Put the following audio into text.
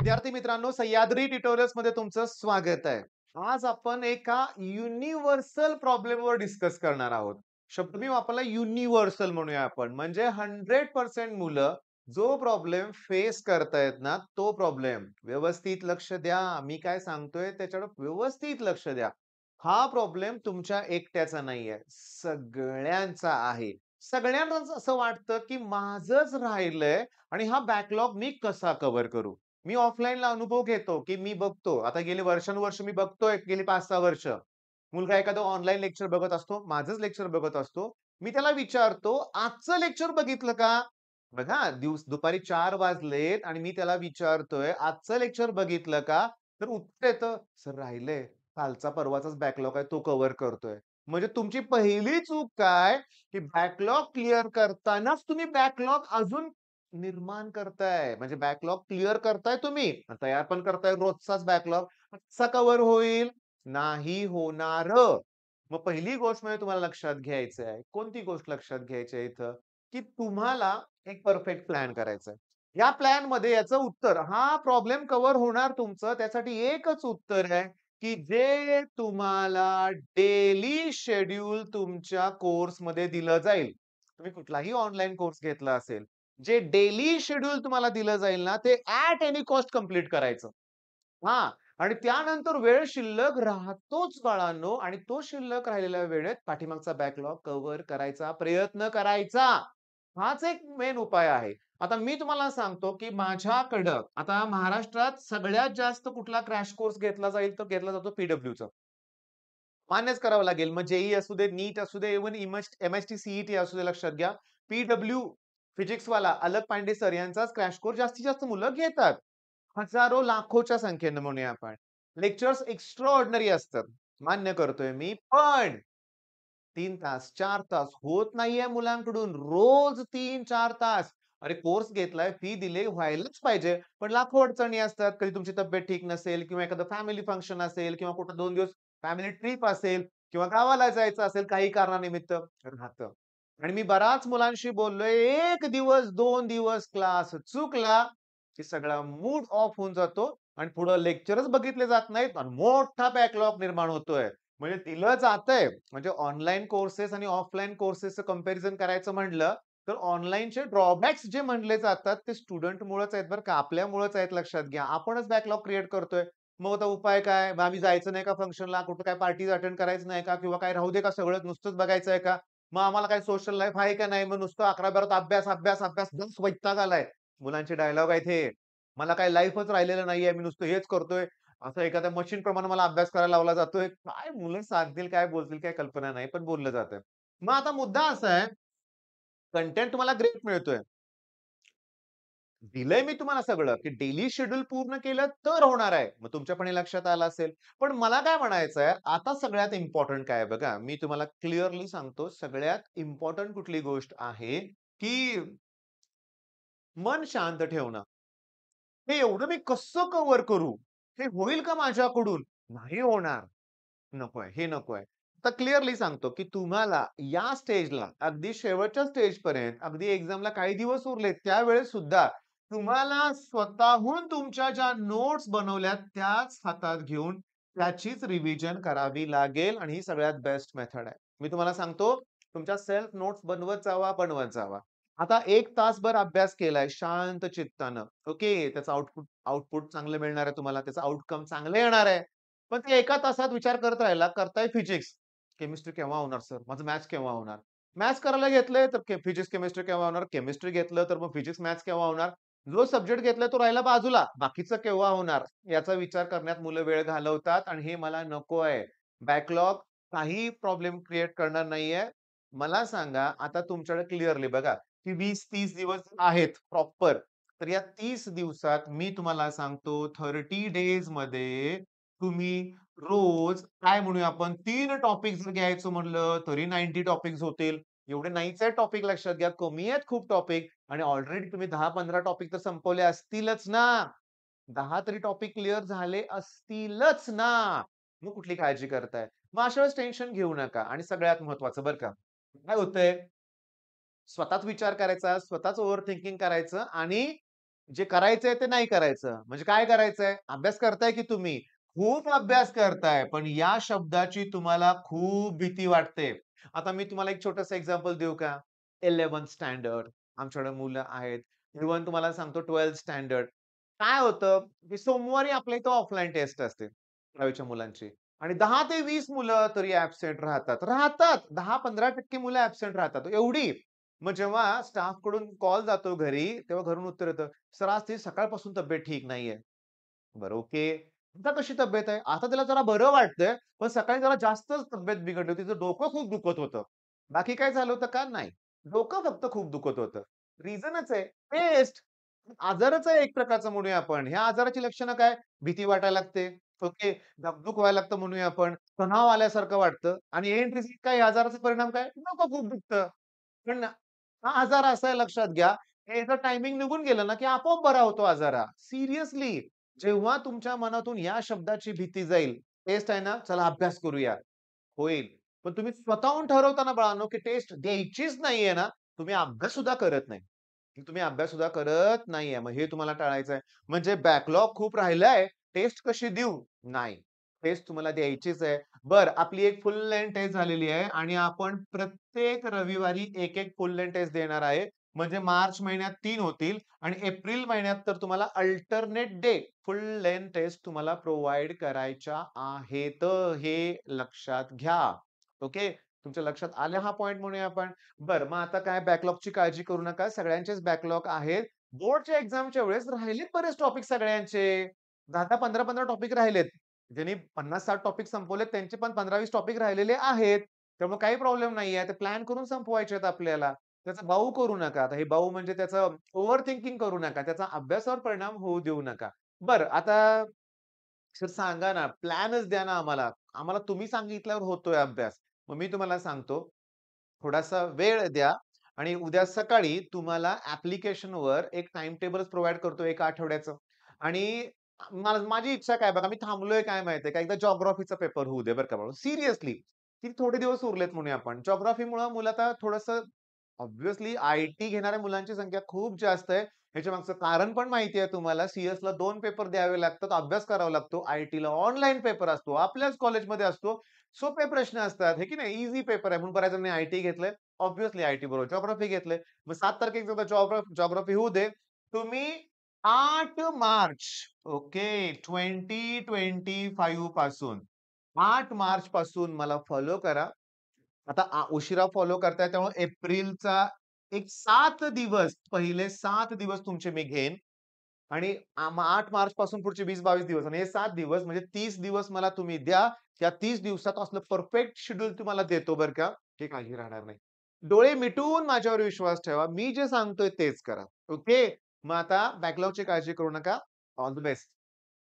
विद्यार्थी मित्रांनो, सह्याद्री ट्युटोरियल्स मध्ये तुमचं स्वागत आहे. आज आपण एका युनिव्हर्सल प्रॉब्लेमवर डिस्कस करणार आहोत. शब्द मी वापरला युनिव्हर्सल म्हणूया आपण. म्हणजे 100% मुलं जो प्रॉब्लेम फेस करतायत ना, तो प्रॉब्लेम व्यवस्थित लक्ष द्या. मी काय सांगतोय त्याच्याकडे व्यवस्थित लक्ष द्या. हा प्रॉब्लेम तुमच्या एकट्याचा नाहीये, सगळ्यांचा आहे. सगळ्यांनाच असं वाटतं, की माझंच राहिलंय आणि हा बॅकलॉग मी कसा कव्हर करू? मी ऑफलाईनला अनुभव घेतो, की मी बघतो. आता गेली वर्षानुवर्ष मी बघतोय, गेली 5-6 वर्ष. मुलगा एखादं ऑनलाईन लेक्चर बघत असतो, माझंच लेक्चर बघत असतो. मी त्याला विचारतो, "आजचं लेक्चर बघितलं का?" बघा, दुपारी 4 वाजलेत आणि मी त्याला विचारतोय, "आजचं लेक्चर बघितलं का?" तर उत्तर येतं, "सर राहिलंय. कालचा परवाचाच बॅकलॉग आहे, तो कव्हर करतोय." म्हणजे तुमची पहिली चूक काय, की बॅकलॉग क्लिअर करतानाच तुम्ही बॅकलॉग अजून निर्माण करताय. म्हणजे बॅकलॉग क्लिअर करताय तुम्ही. तयार पण करताय रोजचाच बॅकलॉग. कसा कव्हर होईल? नाही होणार. मग पहिली गोष्ट म्हणजे तुम्हाला लक्षात घ्यायचं आहे. कोणती गोष्ट लक्षात घ्यायची आहे इथं? की तुम्हाला एक परफेक्ट प्लॅन करायचा आहे. या प्लॅनमध्ये याचं उत्तर हा प्रॉब्लेम कव्हर होणार तुमचं. त्यासाठी एकच उत्तर आहे, की जे तुम्हाला डेली शेड्यूल तुमच्या कोर्समध्ये दिलं जाईल. तुम्ही कुठलाही ऑनलाईन कोर्स घेतला असेल. जे डेली शेड्यूल तुम्हाला दिलं जाईल ना, ते ॲट एनी कॉस्ट कंप्लीट करायचं. हां. आणि त्यानंतर वेळ शिल्लक राहतोच बाळांनो आणि तो शिल्लक राहिलेल्या वेळेत पाठीमागचा बॅकलॉग कव्हर करायचा प्रयत्न करायचा. हाच एक मेन उपाय आहे. आता मी तुम्हाला सांगतो, की माझ्याकडं आता महाराष्ट्रात सगळ्यात जास्त कुठला क्रॅश कोर्स घेतला जाईल, तर घेतला जातो पी-डब्ल्यूचा. मान्यच करावं लागेल. मग जे असू दे, नीट असू दे, इव्हन एम-एस-टी, सी-ई-टी असू दे लक्षात घ्या. पी-डब्ल्यू फिजिक्सवाला अलक पांडे सर यांचाच क्रॅश कोर्स जास्तीत जास्त मुलं घेतात. हजारो, लाखोच्या संख्येनं म्हणूया आपण. लेक्चर्स एक्स्ट्राऑर्डिनरी असतात. मान्य करतोय मी. पण 3 तास, 4 तास होत नाहीये मुलांकडून. रोज 3-4 तास. अरे कोर्स घेतलाय, फी दिली, व्हायलाच पाहिजे. पण लाखो अडचणी असतात. कधी तुमची तब्येत ठीक नसेल किंवा एखादं फॅमिली फंक्शन असेल किंवा कुठं 2 दिवस फॅमिली ट्रिप असेल किंवा गावाला जायचं असेल काही कारणानिमित्त राहतं. आणि मी बऱ्याच मुलांशी बोललोय, 1 दिवस, 2 दिवस क्लास चुकला, की सगळा मूड ऑफ होऊन जातो आणि पुढं लेक्चरच बघितले जात नाहीत आणि मोठा बॅकलॉग निर्माण होतोय. म्हणजे दिलं जातंय. म्हणजे ऑनलाईन कोर्सेस आणि ऑफलाईन कोर्सेसचं कंपॅरिझन करायचं म्हटलं, तर ऑनलाईनचे ड्रॉबॅक्स जे म्हणले जातात, ते स्टुडंटमुळेच आहेत बरं का, आपल्यामुळेच आहेत लक्षात घ्या. आपणच बॅकलॉग क्रिएट करतोय. मग आता उपाय काय? मग आम्ही जायचं नाही का फंक्शनला? कुठं काय पार्टीज अटेंड करायचं नाही का? किंवा काय राहू दे का सगळं नुसतंच बघायचं आहे का? मग आम्हाला काय सोशल लाईफ आहे का नाही? मग नुसतं 11-12 अभ्यास, अभ्यास, अभ्यास. बस वैताग आलाय. मुलांचे डायलॉग आहेत हे. मला काही लाईफच राहिलेलं नाहीये. मी नुसतं हेच करतोय. असं एखाद्या मशीनप्रमाणे मला अभ्यास करायला लावला जातोय. काय मुलं सांगतील, काय बोलतील, काही कल्पना नाही, पण बोललं जातंय. मग आता मुद्दा असा आहे, कंटेंट तुम्हाला ग्रेट मिळतोय. दिलंय मी तुम्हाला सगळं, की डेली शेड्यूल पूर्ण केलं तर होणार आहे. मग तुमच्या पण हे लक्षात आलं असेल. पण मला काय म्हणायचंय, आता सगळ्यात इम्पोर्टंट काय आहे बघा, मी तुम्हाला क्लिअरली सांगतो, सगळ्यात इम्पोर्टंट कुठली गोष्ट आहे, की मन शांत ठेवणं. हे एवढं मी कसं कव्हर करू? हे होईल का माझ्याकडून? नाही होणार. नकोय, हे नकोय. तर क्लिअरली सांगतो, की तुम्हाला या स्टेजला अगदी शेवटच्या स्टेजपर्यंत अगदी एक्झामला काही दिवस उरलेत त्यावेळेस सुद्धा तुम्हाला स्वतःहून तुमच्या ज्या नोट्स बनवल्यात त्याच हातात घेऊन त्याचीच रिव्हिजन करावी लागेल आणि ही सगळ्यात बेस्ट मेथड आहे. मी तुम्हाला सांगतो तुमच्या सेल्फ नोट्स बनवत जावा, बनवत जावा. आता 1 तासभर अभ्यास केलाय शांत चित्तानं. ओके. त्याचं आउटपुट आउटपुट चांगलं मिळणार आहे तुम्हाला. त्याचं आउटकम चांगलं येणार आहे. पण ते एका तासात विचार करत राहिला, करताय फिजिक्स. केमिस्ट्री केव्हा होणार सर? माझं मॅथ्स केव्हा होणार? मॅथ्स करायला घेतलंय तर फिजिक्स, केमिस्ट्री केव्हा होणार? केमिस्ट्री घेतलं तर मग फिजिक्स, मॅथ्स केव्हा होणार? जो सब्जेक्ट घेतलाय तो राहिला बाजूला. बाकीचं केव्हा होणार? याचा विचार करण्यात मुलं वेळ घालवतात आणि हे मला नको आहे. बॅकलॉग काही प्रॉब्लेम क्रिएट करणार नाहीये. मला सांगा आता तुमच्याकडे क्लिअरली बघा, की 20-30 दिवस आहेत प्रॉपर. तर या 30 दिवसात मी तुम्हाला सांगतो 30 डेजमध्ये तुम्ही रोज काय म्हणूया आपण 3 टॉपिक जर घ्यायचं म्हटलं तरी 90 टॉपिक्स होतील. एवढे नाहीच आहे टॉपिक लक्षात घ्या. कमी आहेत खूप टॉपिक आणि ऑलरेडी तुम्ही 10-15 टॉपिक तर संपवले असतीलच ना. 10 तरी टॉपिक क्लिअर झाले असतीलच ना. मग कुठली काळजी करताय? मग अशा वेळेस टेन्शन घेऊ नका आणि सगळ्यात महत्त्वाचं बरं का, काय होतंय स्वतःच विचार करायचा, स्वतःच ओव्हर थिंकिंग करायचं आणि जे करायचंय ते नाही करायचं. म्हणजे काय करायचंय? अभ्यास करताय की तुम्ही? खूप अभ्यास करताय, पण या शब्दाची तुम्हाला खूप भीती वाटते. आता मी तुम्हाला एक छोटंसं एक्झाम्पल देऊ का? 11th स्टँडर्ड आमच्याकडे मुलं आहेत. इव्हन तुम्हाला सांगतो 12th स्टँडर्ड. काय होतं, की सोमवारी आपल्या इथं ऑफलाईन टेस्ट असते 11वीच्या मुलांची आणि 10 ते 20 मुलं तरी ॲब्सेंट राहतात. राहतात. 10-15% मुलं ॲब्सेंट राहतात. एवढी. मग जेव्हा स्टाफकडून कॉल जातो घरी, तेव्हा घरून उत्तर येतं, "सर आज तिची सकाळपासून तब्येत ठीक नाहीये." बरं ओके. आता कशी तब्येत आहे? आता तिला जरा बरं वाटतंय, पण सकाळी जरा जास्तच तब्येत बिघडली होती. तिचं डोकं खूप दुखत होतं. बाकी काय झालं होतं का? नाही. डोकं फक्त खूप दुखत होतं. रिझनच आहे टेस्ट. आजारच आहे एक प्रकारचा म्हणूया आपण. ह्या आजाराची लक्षणं काय? भीती वाटायला लागते. ओके. धगधग व्हायला लागतं म्हणूया आपण. तणाव आल्यासारखं वाटतं आणि एंड रिझल्ट काय? या आजाराचा परिणाम काय? डोकं खूप दुखतं. पण हा आजार असा आहे लक्षात घ्या, याचं टायमिंग निघून गेलं ना, की आपोआप बरा होतो आजार हा. सिरियसली. जेव्हा तुमच्या मनातून या शब्दाची भीती जाईल, टेस्ट आहे ना, चला अभ्यास करूया. होईल. पण तुम्ही स्वतःहून ठरवता ना बाळांनो, की टेस्ट द्यायचीच नाहीये ना, तुम्ही अभ्यास सुद्धा करत नाही. तुम्ही अभ्यास सुद्धा करत नाहीये. मग हे तुम्हाला टाळायचं आहे. म्हणजे बॅकलॉग खूप राहिलाय, टेस्ट कशी देऊ? नाही. टेस्ट तुम्हाला द्यायचीच आहे. बरं, आपली एक फुल लेंथ टेस्ट झालेली आहे आणि आपण प्रत्येक रविवारी एक फुल लेंथ टेस्ट देणार आहे. म्हणजे मार्च महिन्यात 3 होतील आणि एप्रिल महिन्यात तर तुम्हाला alternate day full length test तुम्हाला प्रोव्हाईड करायच्या आहेत. हे लक्षात घ्या. ओके. तुमच्या लक्षात आले हा पॉइंट म्हणूया आपण. बरं, मग आता काय बॅकलॉगची काळजी करू नका. सगळ्यांचेच बॅकलॉग आहेत. बोर्डच्या एक्झामच्या वेळेस राहिलेत बरेच टॉपिक सगळ्यांचे. 10-10, 15-15 टॉपिक राहिलेत. ज्यांनी 50-60 टॉपिक संपवलेत त्यांचे पण 15-20 टॉपिक राहिलेले आहेत. त्यामुळे काही प्रॉब्लेम नाहीये. ते प्लॅन करून संपवायचे आहेत आपल्याला. त्याचा बाऊ करू नका. आता हे बाऊ म्हणजे त्याचं ओव्हर थिंकिंग करू नका. त्याचा अभ्यासावर परिणाम होऊ देऊ नका. बरं, आता सर सांगा ना, प्लॅनच द्या ना आम्हाला. आम्हाला तुम्ही सांगितल्यावर होतोय अभ्यास. मग मी तुम्हाला सांगतो, थोडासा वेळ द्या आणि उद्या सकाळी तुम्हाला ॲप्लिकेशनवर एक टाईम टेबलच प्रोव्हाईड करतो 1 आठवड्याचं आणि माझी इच्छा काय बघा, मी थांबलोय काय माहिती का, एकदा जिओग्राफीचा पेपर होऊ दे बरं का बाबा. सिरियसली. किती थोडे दिवस उरलेत म्हणूया आपण. जिओग्राफीमुळं मुलं आता थोडंसं ऑब्व्हियसली आय-टी घेणाऱ्या मुलांची संख्या खूप जास्त आहे. ह्याच्यामागचं कारण पण माहिती आहे तुम्हाला. सीएसला 2 पेपर द्यावे लागतात, अभ्यास करावा लागतो. आय-टीला ऑनलाईन पेपर असतो. आपल्याच कॉलेजमध्ये असतो. सोपे प्रश्न असतात, हे की नाही? ईझी पेपर आहे म्हणून बऱ्याच जणांनी आय-टी घेतलंय. ऑब्व्हियसली आय-टी बरोबर जिओग्राफी घेतलंय. मग 7 तारखेला जिओग्राफी होऊ दे. तुम्ही 8 मार्च ओके 2025 पासून 8 मार्च पासून मला फॉलो करा. आता उशिरा फॉलो करताय त्यामुळे एप्रिलचा एक 7 दिवस, पहिले 7 दिवस तुमचे मी घेईन आणि 8 मार्च पासून पुढचे 20-22 दिवस आणि हे 7 दिवस म्हणजे 30 दिवस मला तुम्ही द्या. त्या 30 दिवसात असलं परफेक्ट शेड्यूल तुम्हाला देतो बरं का. हे काही राहणार नाही. डोळे मिटून माझ्यावर विश्वास ठेवा. मी जे सांगतोय तेच करा. ओके. मग आता बॅकलॉगची काळजी करू नका. All the best.